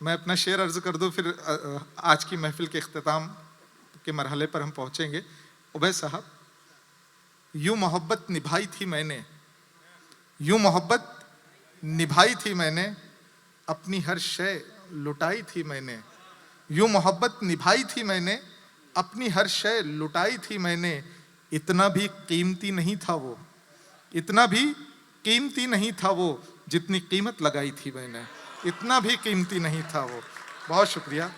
मैं अपना शेर अर्ज कर दूं, फिर आज की महफिल के इख्तिताम के मरहले पर हम पहुंचेंगे। उबैद साहब, यूं मोहब्बत निभाई थी मैंने, यूं मोहब्बत निभाई थी मैंने, अपनी हर शय लुटाई थी मैंने। यूं मोहब्बत निभाई थी मैंने, अपनी हर शय लुटाई थी मैंने। इतना भी कीमती नहीं था वो, इतना भी कीमती नहीं था वो, जितनी कीमत लगाई थी मैंने। इतना भी कीमती नहीं था वो। बहुत शुक्रिया।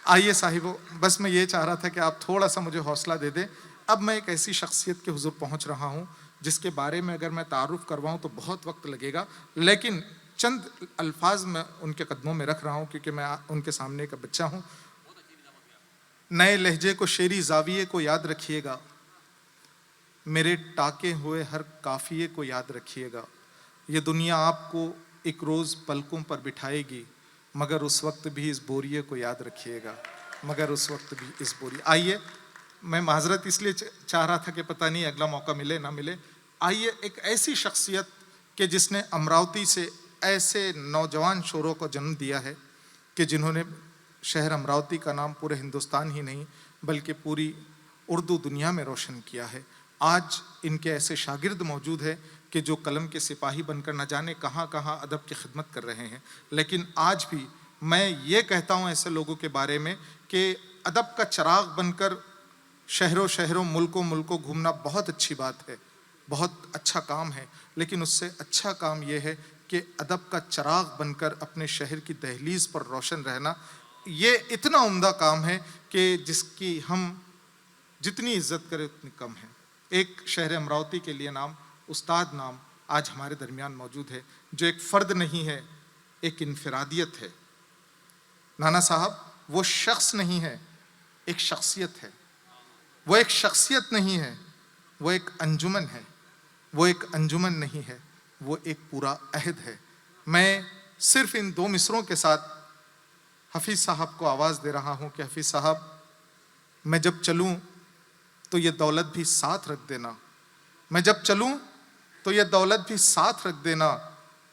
आइए साहिबो, बस मैं ये चाह रहा था कि आप थोड़ा सा मुझे हौसला दे दें। अब मैं एक ऐसी शख्सियत के हुजूर पहुंच रहा हूं जिसके बारे में अगर मैं तारुफ करवाऊं तो बहुत वक्त लगेगा, लेकिन चंद अल्फाज मैं उनके कदमों में रख रहा हूं क्योंकि मैं उनके सामने का बच्चा हूं। नए लहजे को, शेरी जाविये को याद रखिएगा, मेरे टाके हुए हर काफिये को याद रखिएगा। ये दुनिया आपको एक रोज़ पलकों पर बिठाएगी, मगर उस वक्त भी इस बोरिये को याद रखिएगा, मगर उस वक्त भी इस बोरिये। आइए, मैं माजरत इसलिए चाह रहा था कि पता नहीं अगला मौका मिले ना मिले। आइए, एक ऐसी शख्सियत कि जिसने अमरावती से ऐसे नौजवान शोरों को जन्म दिया है कि जिन्होंने शहर अमरावती का नाम पूरे हिंदुस्तान ही नहीं बल्कि पूरी उर्दू दुनिया में रोशन किया है। आज इनके ऐसे शागिर्द मौजूद हैं कि जो कलम के सिपाही बनकर न जाने कहाँ कहाँ अदब की खिदमत कर रहे हैं, लेकिन आज भी मैं ये कहता हूँ ऐसे लोगों के बारे में कि अदब का चिराग बनकर शहरों शहरों, मुल्कों मुल्कों घूमना बहुत अच्छी बात है, बहुत अच्छा काम है, लेकिन उससे अच्छा काम यह है कि अदब का चिराग बनकर अपने शहर की दहलीज पर रोशन रहना। ये इतना उम्दा काम है कि जिसकी हम जितनी इज्जत करें उतनी कम है। एक शहर अमरावती के लिए नाम, उस्ताद नाम आज हमारे दरमियान मौजूद है, जो एक फ़र्द नहीं है, एक इनफरादियत है। नाना साहब वो शख्स नहीं है, एक शख्सियत है। वो एक शख्सियत नहीं है, वो एक अंजुमन है। वो एक अंजुमन नहीं है, वो एक पूरा अहद है। मैं सिर्फ इन दो मिसरों के साथ हफीज़ साहब को आवाज़ दे रहा हूँ कि हफीज़ साहब, मैं जब चलूँ तो ये दौलत भी साथ रख देना, मैं जब चलूँ तो ये दौलत भी साथ रख देना,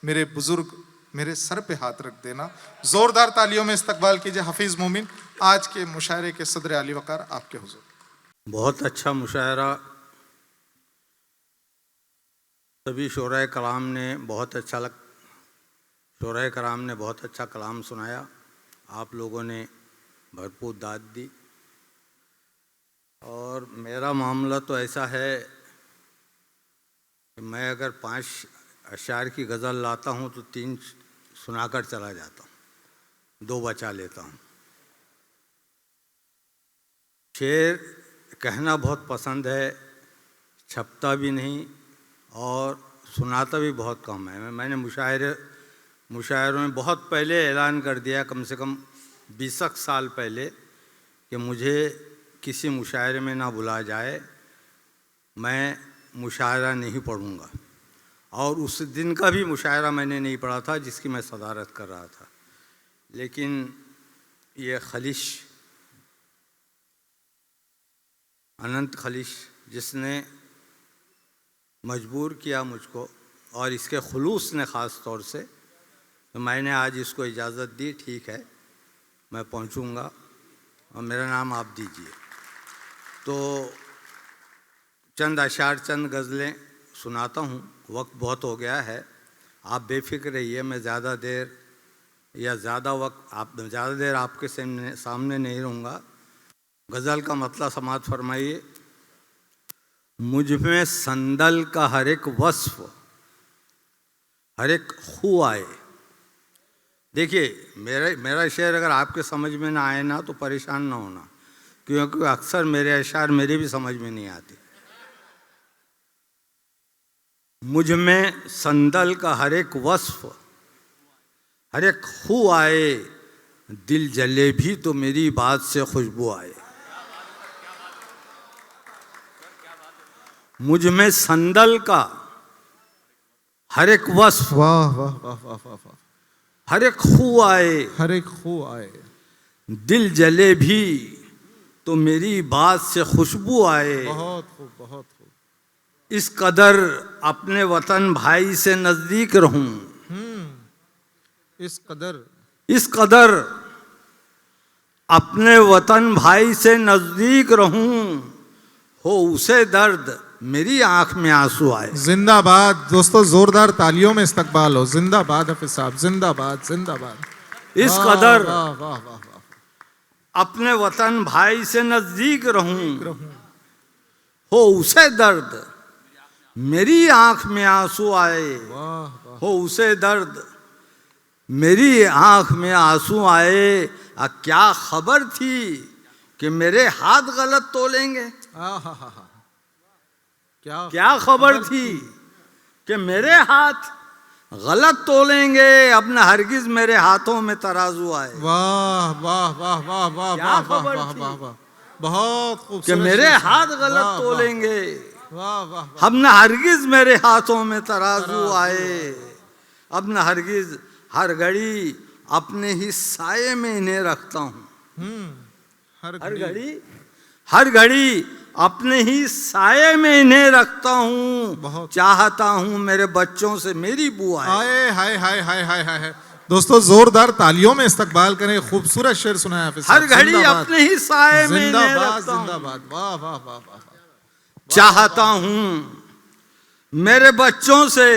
मेरे बुजुर्ग मेरे सर पे हाथ रख देना। ज़ोरदार तालियों में इस्तकबाल कीजिए हफीज़ मोमिन, आज के मुशायरे के सदर आली वकार आपके हुजूर। बहुत अच्छा मुशायरा, सभी शोराए कलाम ने बहुत अच्छा कलाम सुनाया। आप लोगों ने भरपूर दाद दी। और मेरा मामला तो ऐसा है कि मैं अगर 5 अशार की गज़ल लाता हूँ तो 3 सुनाकर चला जाता हूँ, 2 बचा लेता हूँ। शेर कहना बहुत पसंद है, छपता भी नहीं और सुनाता भी बहुत कम है। मैंने मुशायरों में बहुत पहले ऐलान कर दिया, कम से कम 20 साल पहले, कि मुझे किसी मुशायरे में ना बुलाया जाए, मैं मुशायरा नहीं पढ़ूंगा। और उस दिन का भी मुशायरा मैंने नहीं पढ़ा था जिसकी मैं सदारत कर रहा था। लेकिन ये खलिश, अनंत खलिश, जिसने मजबूर किया मुझको और इसके खुलूस ने ख़ास तौर से, तो मैंने आज इसको इजाज़त दी। ठीक है, मैं पहुंचूंगा और मेरा नाम आप दीजिए। तो चंद अशार, चंद गज़लें सुनाता हूँ। वक्त बहुत हो गया है, आप बेफिक्र रहिए। मैं ज़्यादा देर आपके सामने नहीं रहूँगा। गज़ल का मतलब समात फरमाइए। मुझ में संदल का हर एक वस्फ, हर एक खू आए। देखिए, मेरा शेर अगर आपके समझ में ना आए ना तो परेशान ना होना, क्योंकि अक्सर मेरे अशार मेरे भी समझ में नहीं आते। मुझ में संदल का हर एक वस्फ, हर एक खू आए, दिल जले भी तो मेरी बात से खुशबू आए। मुझ में संदल का हर एक वस्फ, वाह वाह वाह वाह वाह वाह, हर एक खू आए, हर एक खू आए, दिल जले भी तो मेरी बात से खुशबू आए। बहुत खूब, बहुत खूब। इस कदर अपने वतन भाई से नज़दीक रहूं, इस कदर इस कदर अपने वतन भाई से नजदीक रहूं, हो उसे दर्द मेरी आंख में आंसू आए। जिंदाबाद दोस्तों, जोरदार तालियों में इस्तकबाल हो। जिंदाबाद हाफिज साहब, जिंदाबाद जिंदाबाद। इस कदर वाह वाह वाह वाह, अपने वतन भाई से नजदीक रहूं, हो उसे दर्द मेरी आंख में आंसू आए। वाह हो उसे दर्द मेरी आंख में आंसू आए। क्या खबर थी कि मेरे हाथ गलत तोलेंगे। वाह, क्या खबर थी कि मेरे हाथ गलत तोलेंगे। अब न हरगिज मेरे हाथों में तराजू आए। वाह वाह वाह वाह वाह क्या वाह खबर वाह थी वाह वाह, बहुत कि खूबसूरत मेरे शेर हाथ सुना। गलत वाह, तोलेंगे। वाह वाह वाह, अब न हरगिज मेरे हाथों में तराजू आए। अब न हरगिज, हर घड़ी अपने ही साये में इन्हें रखता हूं। हर हर घड़ी घड़ी, हर घड़ी अपने ही साये में इन्हें रखता हूं। बहुत। चाहता हूं मेरे बच्चों से मेरी बुआ आए। आए हाय हाय हाय हाय हाय हाय। दोस्तों जोरदार तालियों में इस्तकबाल करें। खूबसूरत शेर सुना है हाफिज हर साहब। घड़ी जिंदाबाद, अपने ही साये में इन्हें जिंदाबाद रखता हूं। जिंदाबाद, वाह वाह वाह वाह वाह। चाहता हूं मेरे बच्चों से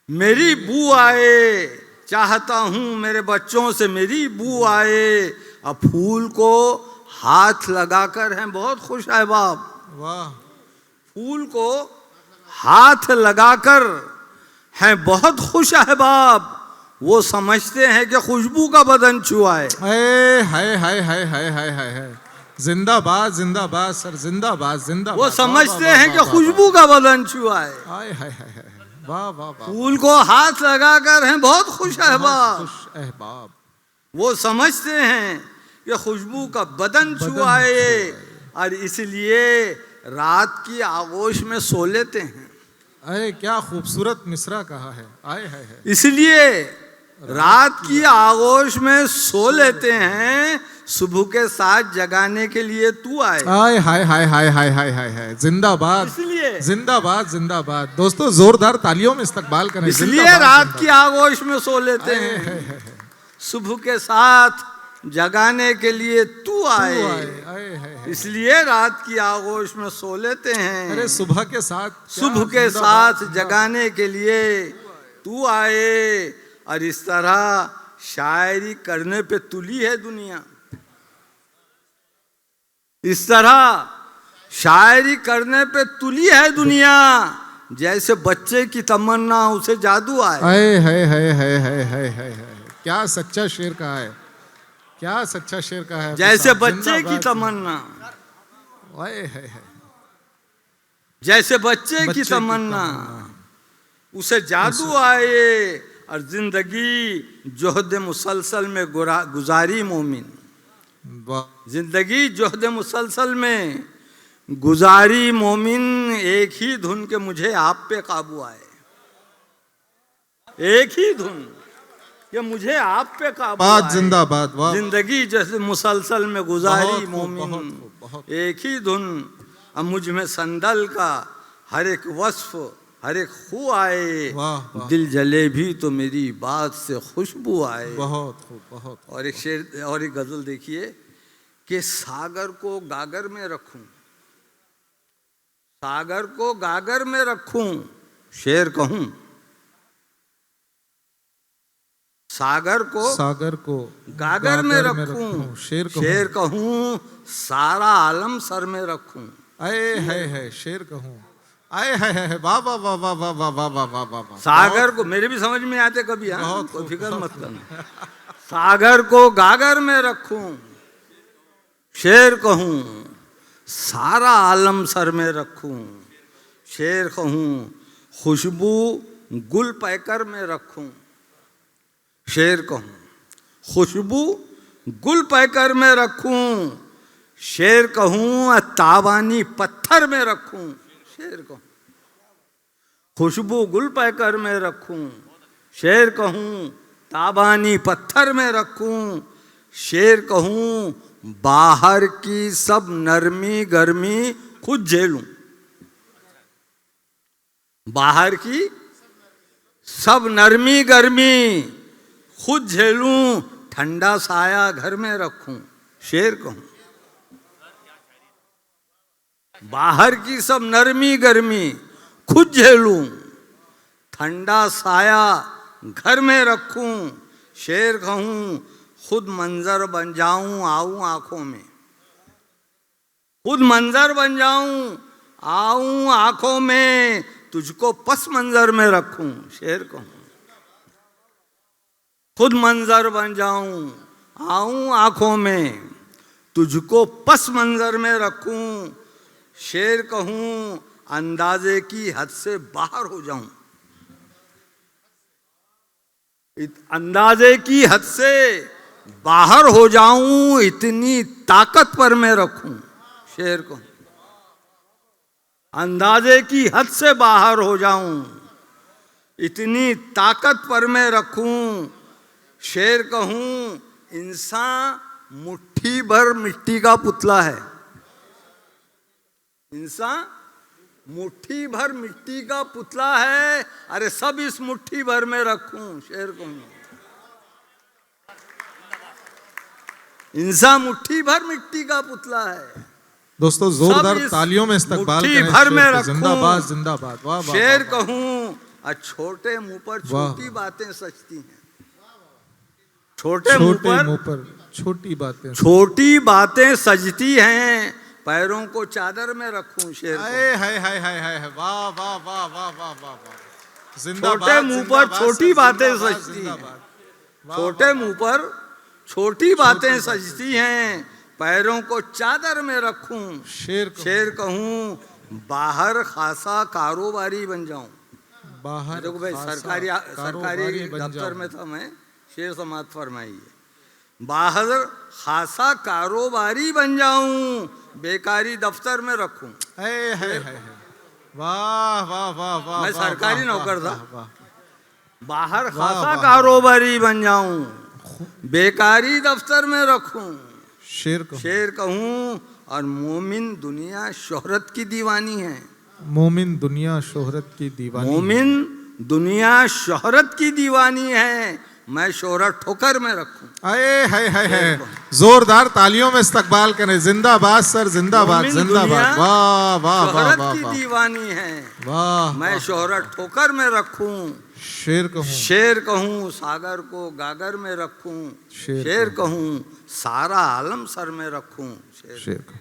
मेरी बू आए। चाहता हूं मेरे बच्चों से मेरी बू आए। अब फूल को हाथ लगाकर हैं बहुत खुश अहबाब। वाह, फूल को हाथ लगाकर हैं बहुत खुश अहबाब। वो समझते हैं कि खुशबू का बदन छुआ है। हाय हाय हाय हाय हाय हाय हाय हाय। जिंदाबाद जिंदाबाद सर, जिंदाबाद जिंदाबाद। वो वाह, समझते वाह, हैं वाह, कि वाह, खुशबू का बदन छुआ है। वाह। हाय हाय हाय हाय, वाह वाह वाह। फूल को हाथ लगाकर हैं बहुत खुश बहुत अहबाब। खुश अहबाब। वो समझते हैं कि खुशबू का बदन छुआ है, और इसलिए रात की आगोश में सो लेते हैं। अरे क्या खूबसूरत मिसरा कहा है। आए हाय हाय। इसलिए रात की आगोश में सो लेते हैं, सुबह के साथ जगाने के लिए तू आए। हाय हाय हाय हाय हाय हाय हाय हाय। जिंदाबाद इसलिए जिंदाबाद जिंदाबाद। दोस्तों जोरदार तालियों में इस्तकबाल करें। इसलिए जिंदाबाद, रात की जिंदाबाद। आगोश में सो लेते हाय, हैं, हाय, हाय, हाय। सुबह के साथ जगाने के लिए तू तू आए। आए, हाय, हाय, हाय। इसलिए रात की आगोश में सो लेते हैं, अरे सुबह के साथ, सुबह के साथ जगाने के लिए तू आए। और इस तरह शायरी करने पे तुली है दुनिया। इस तरह शायरी करने पे तुली है दुनिया। जैसे बच्चे की तमन्ना उसे जादू आए। हाय हाय हाय हाय हाय हाय हाय हाय। क्या सच्चा शेर कहा है, क्या सच्चा शेर कहा है। जैसे बच्चे की तमन्ना, हाय हाय हाय। जैसे बच्चे की तमन्ना उसे जादू आए। और जिंदगी जोहद मुसलसल में गुजारी मोमिन। वाह, जिंदगी जोहद मुसलसल में गुजारी मोमिन। एक ही धुन के मुझे आप पे काबू आए। एक ही धुन कि मुझे आप पे काबू बात आए। जिंदाबाद, वाह। जिंदगी जैसे मुसलसल में गुजारी बहुत खूब, मोमिन। बहुत खूब, बहुत। एक ही धुन, अब मुझ में संदल का हर एक वस्फ, हर एक खू आए। वाह, वाह। दिल जले भी तो मेरी बात से खुशबू आए। बहुत खूब, बहुत। और एक शेर और एक गजल देखिए कि सागर को गागर में रखूं, सागर को गागर में रखूं, शेर कहूं। सागर को गागर में रखूं, शेर कहूं। सारा आलम सर में रखूं। आए हाय हाय, शेर कहूं। आए हाय हाय, वाह वाह वाह वाह वाह वाह वाह वाह वाह वाह वाह। सागर को, मेरे भी समझ में आते कभी। हाँ, बहुत कोई खूब, फिक्र बहुत मत करना। सागर को गागर में रखूं, शेर कहूं। सारा आलम सर में रखूं, शेर कहूं। खुशबू गुल पैकर में रखूं, शेर कहूं। खुशबू गुल पैकर में रखूं, शेर कहूं। तावानी पत्थर में रखूं, शेर कहूं। खुशबू गुल पैकर में रखूं, शेर कहूं। ताबानी पत्थर में रखूं, शेर कहूं। बाहर की सब नरमी गर्मी खुद झेलूं, बाहर की सब नरमी गर्मी खुद झेलूं, ठंडा साया घर में रखूं, शेर कहूं। बाहर की सब नरमी गर्मी खुद झेलूं, ठंडा साया घर में रखूं, शेर कहूं। खुद मंजर बन जाऊं, आऊं आंखों में, खुद मंजर बन जाऊं, आऊं आंखों में, तुझको पस मंजर में रखूं, शेर कहूं। खुद मंजर बन जाऊं, आऊं आंखों में, तुझको पस मंजर में रखूं, शेर कहूं। अंदाजे की हद से बाहर हो जाऊं, अंदाजे की हद से बाहर हो जाऊं, इतनी ताकत पर मैं रखूं, शेर कहूं। अंदाजे की हद से बाहर हो जाऊं, इतनी ताकत पर मैं रखूं, शेर कहूं। इंसान मुट्ठी भर मिट्टी का पुतला है, इंसान मुट्ठी भर मिट्टी का पुतला है, अरे सब इस मुट्ठी भर में रखूं, शेर कहूं। इंसान मुट्ठी भर मिट्टी का पुतला है। दोस्तों जोरदार तालियों में इस्तकबाल करें भर में शेर रखूं, जिंदाबाद जिंदाबाद। वाह वाह शेर कहूं। और छोटे मुंह पर छोटी बातें सचती हैं, छोटे मुंह पर छोटी बातें सजती हैं, पैरों को चादर में रखूं, शेर हाय हाय हाय हाय हाय, वाह वाह वाह वाह वाह वाह। छोटे मुंह पर छोटी बातें सजती हैं, छोटे मुंह पर छोटी बातें सजती हैं, पैरों को चादर में रखूं, शेर कहूं। बाहर खासा कारोबारी बन जाऊं, बाहर देखो भाई सरकारी दफ्तर में था मैं, शेर समाज फरमाइए। बाहर खासा कारोबारी बन जाऊं, बेकारी दफ्तर में रखूं, वाह वाह वाह वाह। मैं सरकारी नौकर था। बाहर खासा कारोबारी बन जाऊं, बेकारी दफ्तर में रखूं, शेर कहूं। और मोमिन दुनिया शोहरत की दीवानी है, मोमिन दुनिया शोहरत की दीवानी, मोमिन दुनिया शोहरत की दीवानी है, मैं शोहरत ठोकर में रखूं। आए हाय हाय हाय, जोरदार तालियों में इस्तकबाल करें। जिंदाबाद सर, जिंदाबाद जिंदाबाद। वाह वाह वाह वाह। शोहरत की दीवानी है, वाह। मैं शोहरत ठोकर में रखूं, शेर कहूं। सागर को गागर में रखूं, शेर कहूं। सारा आलम सर में रखूं, शेर कहूं।